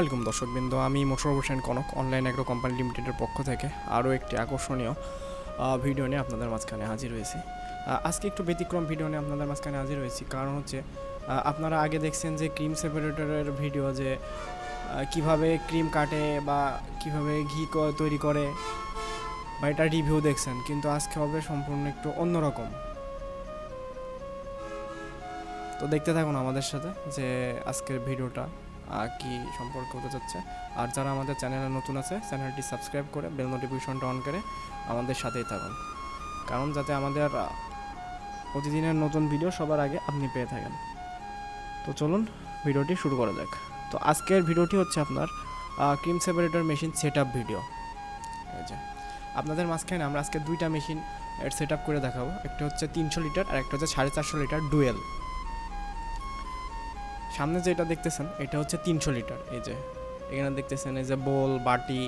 আসসালামু আলাইকুম দর্শকবৃন্দ, আমি Mosharraf Hossain Kanak online agro company লিমিটেডের পক্ষ থেকে আরও একটি আকর্ষণীয় ভিডিও নিয়ে আপনাদের মাঝখানে হাজির হয়েছি। আজকে একটু ব্যতিক্রম ভিডিও নিয়ে আপনাদের মাঝখানে হাজির হয়েছি, কারণ হচ্ছে আপনারা আগে দেখছেন যে ক্রিম সেপারেটরের ভিডিও, যে কিভাবে ক্রিম কাটে বা কিভাবে ঘি তৈরি করে বা এটা রিভিউ দেখছেন, কিন্তু আজকে হবে সম্পূর্ণ একটু অন্যরকম। তো দেখতে থাকুন আমাদের সাথে যে আজকের ভিডিওটা কি সম্পর্কে হতে যাচ্ছে। আর যারা আমাদের চ্যানেলে নতুন আছে, চ্যানেলটি সাবস্ক্রাইব করে বেল নোটিফিকেশনটা অন করে আমাদের সাথেই থাকুন, কারণ যাতে আমাদের প্রতিদিনের নতুন ভিডিও সবার আগে আপনি পেয়ে থাকেন। তো চলুন ভিডিওটি শুরু করা যাক। তো আজকের ভিডিওটি হচ্ছে আপনার cream separator machine set up video. এই যে আপনাদের মাঝখানে আমরা আজকে দুইটা মেশিন সেট আপ করে দেখাবো, একটা হচ্ছে 300 লিটার আর একটা হচ্ছে 450 লিটার ডুয়েল। সামনে যেটা দেখতেছেন এটা হচ্ছে 300 লিটার। এই যে এখানে দেখতেছেন এই যে বোল বাটি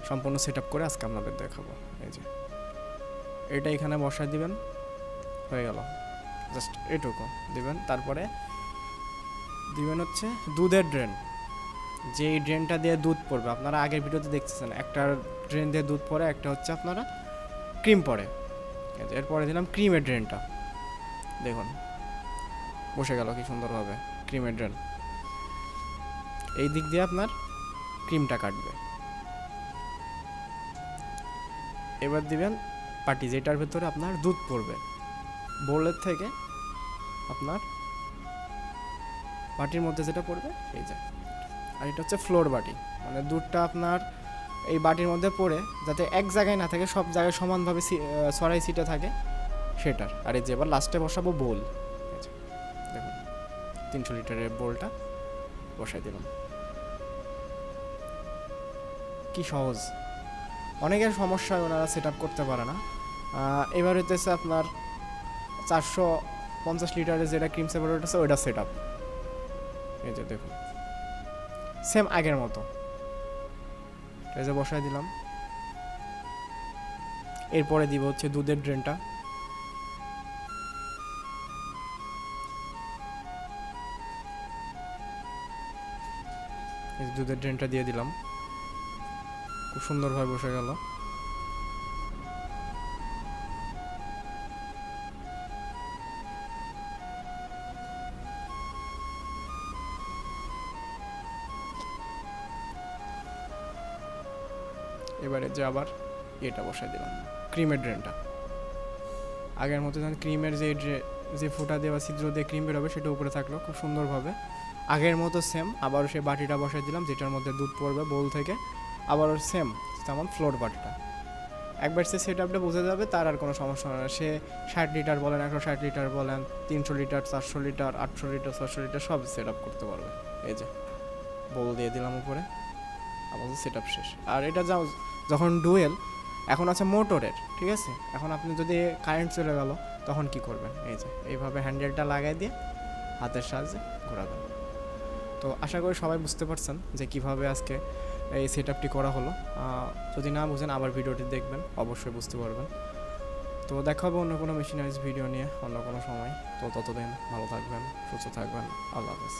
সম্পূর্ণ সেট আপ করে আজকে আপনাদের দেখাবো। এই যে এটা এখানে বসায় দিবেন, হয়ে গেল, জাস্ট এটুকু দিবেন। তারপরে দিবেন হচ্ছে দুধের ড্রেন, যে এই ড্রেনটা দিয়ে দুধ পড়বে। আপনারা আগের ভিডিওতে দেখতেছেন একটা ড্রেন দিয়ে দুধ পড়ে, একটা হচ্ছে আপনারা ক্রিম পড়ে। এরপরে দিলাম ক্রিমের ড্রেনটা, দেখুন বসে গেল কি সুন্দরভাবে ক্রিমের ড্রেন। এই দিক দিয়ে আপনার ক্রিমটা কাটবে। এবার দিবেন পাটি, যেটার ভেতরে আপনার দুধ পড়বে বোলের থেকে, আপনার বাটির মধ্যে যেটা পড়বে এই যে। আর এটা হচ্ছে ফ্লোর বাটি, মানে দুধটা আপনার এই বাটির মধ্যে পড়ে যাতে এক জায়গায় না থাকে, সব জায়গায় সমানভাবে ছড়াই ছিটে থাকে সেটার। আর এই যে এবার লাস্টে বসাবো বোল। দেখুন 300 লিটারের বোলটা বসাই দিলাম, কি সহজ। অনেকের সমস্যা হয়, ওনারা সেট আপ করতে পারে না। এবার হইতেছে আপনার 450 লিটারের যেটা ক্রিম সেপারেটর আছে ওইটা সেট আপ। এই যে দেখুন সেম আগের মতো, এই যে বসাই দিলাম। এরপরে দিব হচ্ছে দুধের ড্রেনটা। এই দুধের ড্রেনটা দিয়ে দিলাম, খুব সুন্দরভাবে বসে গেল। এবারে যে আবার এটা বসাই দিলাম ক্রিমের ড্রেনটা। আগের মতো যেন ক্রিমের যে ফুটা দিয়ে বা ছিদ্র দিয়ে ক্রিম বেরোবে সেটা উপরে থাকলো খুব সুন্দরভাবে আগের মতো সেম। আবারও সেই বাটিটা বসাই দিলাম যেটার মধ্যে দুধ পড়বে বোল থেকে, আবারও সেম তেমন ফ্লোর বাটিটা। একবার সে সেট আপটা বুঝে যাবে, তার আর কোনো সমস্যা হবে না। সে 60 লিটার বলেন, 160 লিটার বলেন, 300 লিটার, 400 লিটার, 800 লিটার, 600 লিটার সব সেট আপ করতে পারবে। এই যে বোল দিয়ে দিলাম উপরে, আমাদের সেট আপ শেষ। আর এটা যখন ডুয়েল এখন আছে মোটরের, ঠিক আছে। এখন আপনি যদি কারেন্ট চলে গেল তখন কি করবেন, এই যে এইভাবে হ্যান্ডেলটা লাগাই দিয়ে হাতের সাহায্যে ঘোরাবেন। তো আশা করি সবাই বুঝতে পারছেন যে কিভাবে আজকে এই সেট আপটি করা হলো। যদি না বুঝেন আবার ভিডিওটি দেখবেন, অবশ্যই বুঝতে পারবেন। তো দেখা হবে অন্য কোনো মেশিনারিজ ভিডিও নিয়ে অন্য কোনো সময়। তো ততদিন ভালো থাকবেন, সুস্থ থাকবেন, আল্লাহ হাফেজ।